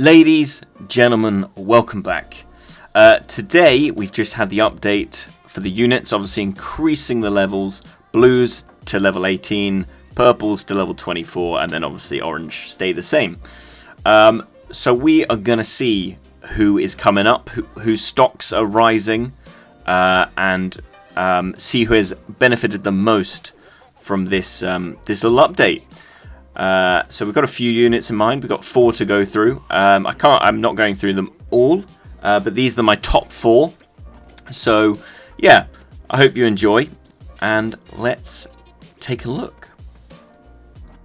Ladies, gentlemen, welcome back. Today we've just had the update for the units, obviously increasing the levels, blues to level 18, purples to level 24, and then obviously orange stay the same. So we are going to see who is coming up, whose stocks are rising, and see who has benefited the most from this this little update. So we've got a few units in mind. We've got 4 to go through. I'm not going through them all, but these are my top 4. So yeah, I hope you enjoy, and let's take a look.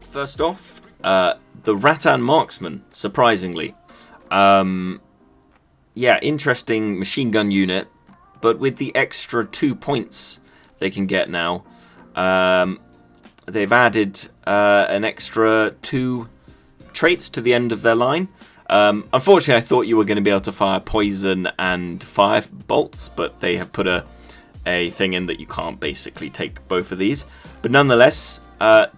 First off, the Rattan Marksman, surprisingly. Yeah, interesting machine gun unit, but with the extra 2 points they can get now, they've added an extra 2 traits to the end of their line. Unfortunately, I thought you were going to be able to fire poison and fire bolts, but they have put a thing in that you can't basically take both of these. But nonetheless,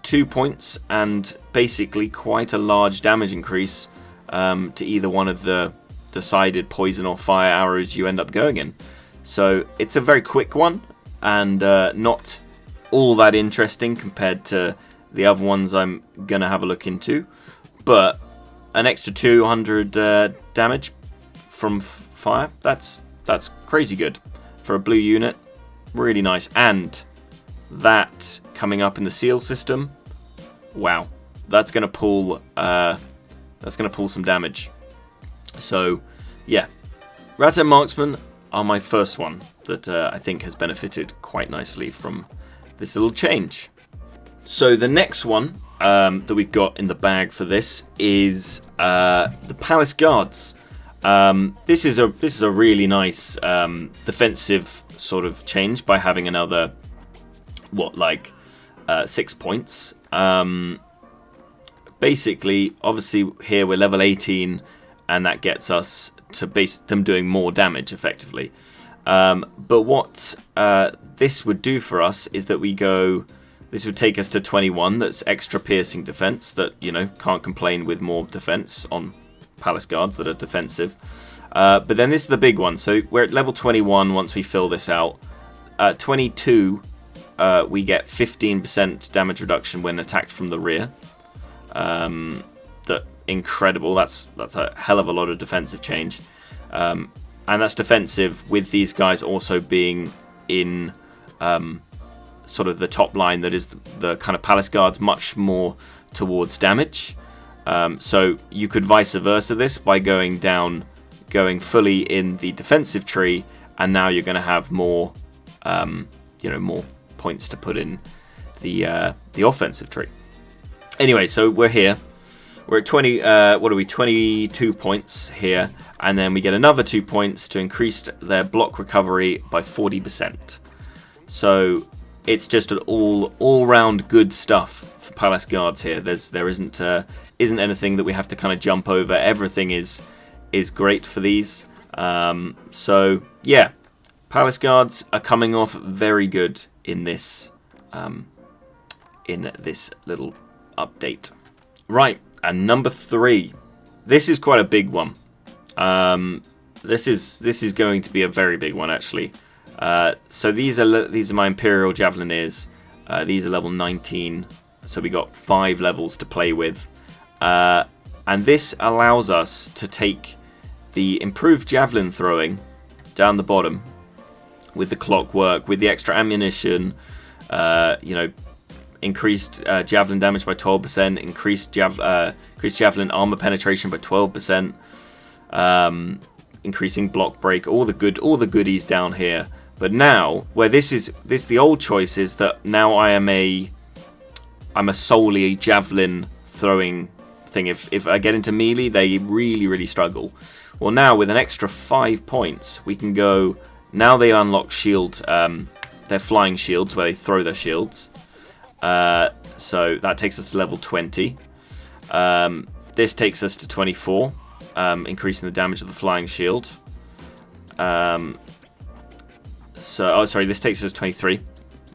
2 points and basically quite a large damage increase to either one of the decided poison or fire arrows you end up going in. So it's a very quick one and not all that interesting compared to the other ones I'm gonna have a look into, but an extra 200 damage from fire, that's crazy good for a blue unit. Really nice. And that coming up in the seal system, wow, that's gonna pull some damage. So yeah, Rattan Marksman are my first one that I think has benefited quite nicely from this little change. So the next one that we've got in the bag for this is the Palace Guards. This is a really nice defensive sort of change by having another 6 points. Basically, obviously here we're level 18, and that gets us to base them doing more damage effectively. But what this would do for us is that this would take us to 21. That's extra piercing defense that, can't complain with more defense on Palace Guards that are defensive. But then this is the big one. So we're at level 21 once we fill this out. 22, we get 15% damage reduction when attacked from the rear. Incredible. That's a hell of a lot of defensive change. And that's defensive with these guys also being in sort of the top line that is the kind of Palace Guards much more towards damage. So you could vice versa this by going fully in the defensive tree, and now you're going to have more more points to put in the offensive tree. Anyway, so we're here. We're at 22 points here, and then we get another 2 points to increase their block recovery by 40%. So it's just an all-round good stuff for Palace Guards here. There isn't anything that we have to kind of jump over. Everything is great for these. So yeah, Palace Guards are coming off very good in this little update. Right. And number 3, this is quite a big one. This is going to be a very big one actually. So these are my Imperial Javelineers. These are level 19, so we got 5 levels to play with. And this allows us to take the improved javelin throwing down the bottom with the clockwork, with the extra ammunition, increased javelin damage by 12%, increased javelin armor penetration by 12%, increasing block break, all the goodies down here. But now, where the old choice is that now I'm a solely javelin throwing thing. If I get into melee, they really struggle. Well, now with an extra 5 points, we can go. Now they unlock shield, their flying shields where they throw their shields. So that takes us to level 20. This takes us to 24, increasing the damage of the flying shield. This takes us to 23.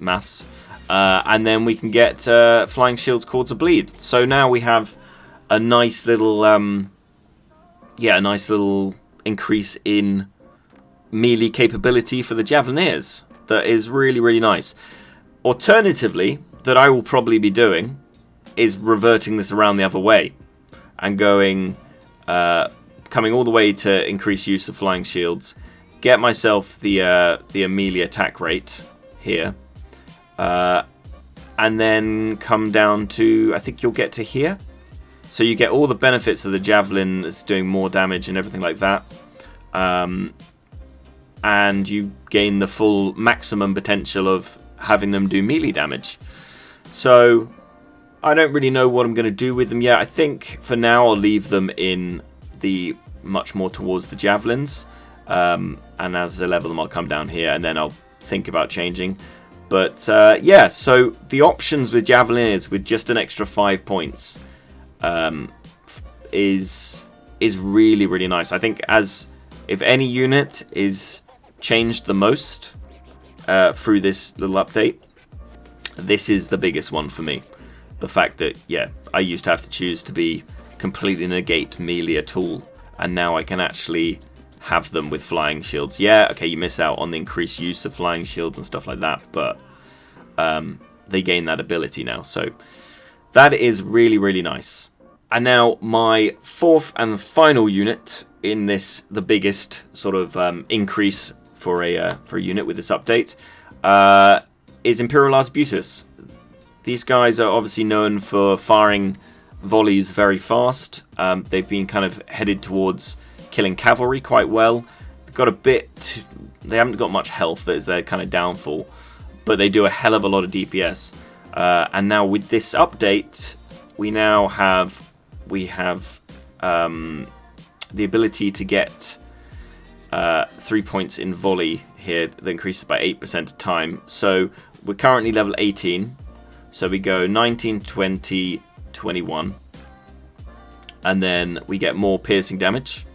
Maths. And then we can get flying shields, cords of bleed. So now we have a nice little yeah, a nice little increase in melee capability for the Javelineers. That is really, really nice. Alternatively, that I will probably be doing is reverting this around the other way and going, coming all the way to increase use of flying shields, get myself the melee attack rate here, and then come down to, I think you'll get to here. So you get all the benefits of the Javelin. It's doing more damage and everything like that. And you gain the full maximum potential of having them do melee damage. So I don't really know what I'm going to do with them yet. I think for now I'll leave them in the much more towards the Javelins. And as I level them, I'll come down here and then I'll think about changing. But yeah, so the options with Javelineers with just an extra 5 points is really, really nice. I think if any unit is changed the most through this little update, this is the biggest one for me. The fact that, yeah, I used to have to choose to be completely negate melee at all, and now I can actually have them with flying shields. Yeah, okay, you miss out on the increased use of flying shields and stuff like that, but they gain that ability now, so that is really, really nice. And now my fourth and final unit in this, the biggest sort of increase for a unit with this update, is Imperialized Beauties. These guys are obviously known for firing volleys very fast. They've been kind of headed towards killing cavalry quite well. They've got they haven't got much health. That is their kind of downfall, but they do a hell of a lot of DPS. And now with this update, we have the ability to get 3 points in volley here that increases by 8% of time. So we're currently level 18. So we go 19, 20, 21. And then we get more piercing damage.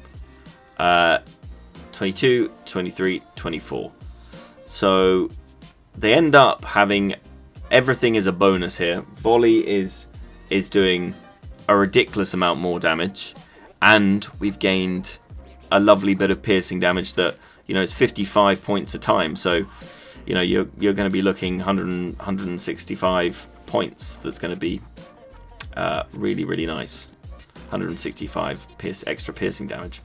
22, 23, 24. So they end up having everything is a bonus here. Volley is doing a ridiculous amount more damage. And we've gained a lovely bit of piercing damage that, you know, it's 55 points a time. So, you know, you're going to be looking 165 points. That's going to be really, really nice. 165 extra piercing damage.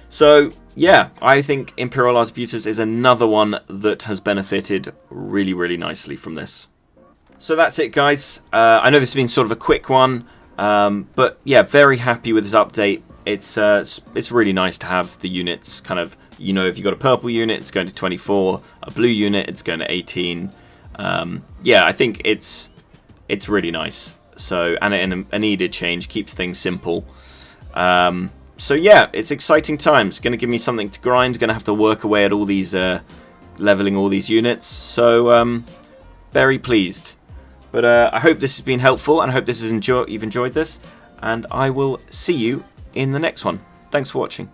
So, yeah, I think Imperialized Beauties is another one that has benefited really, really nicely from this. So that's it, guys. I know this has been sort of a quick one, but yeah, very happy with this update. It's really nice to have the units kind of, you know, if you've got a purple unit, it's going to 24, a blue unit, it's going to 18. Yeah, I think it's really nice. So, and a needed change, keeps things simple. So yeah, it's exciting times. Going to give me something to grind. Going to have to work away at all these, leveling all these units. So, very pleased. But I hope this has been helpful, and I hope you've enjoyed this. And I will see you in the next one. Thanks for watching.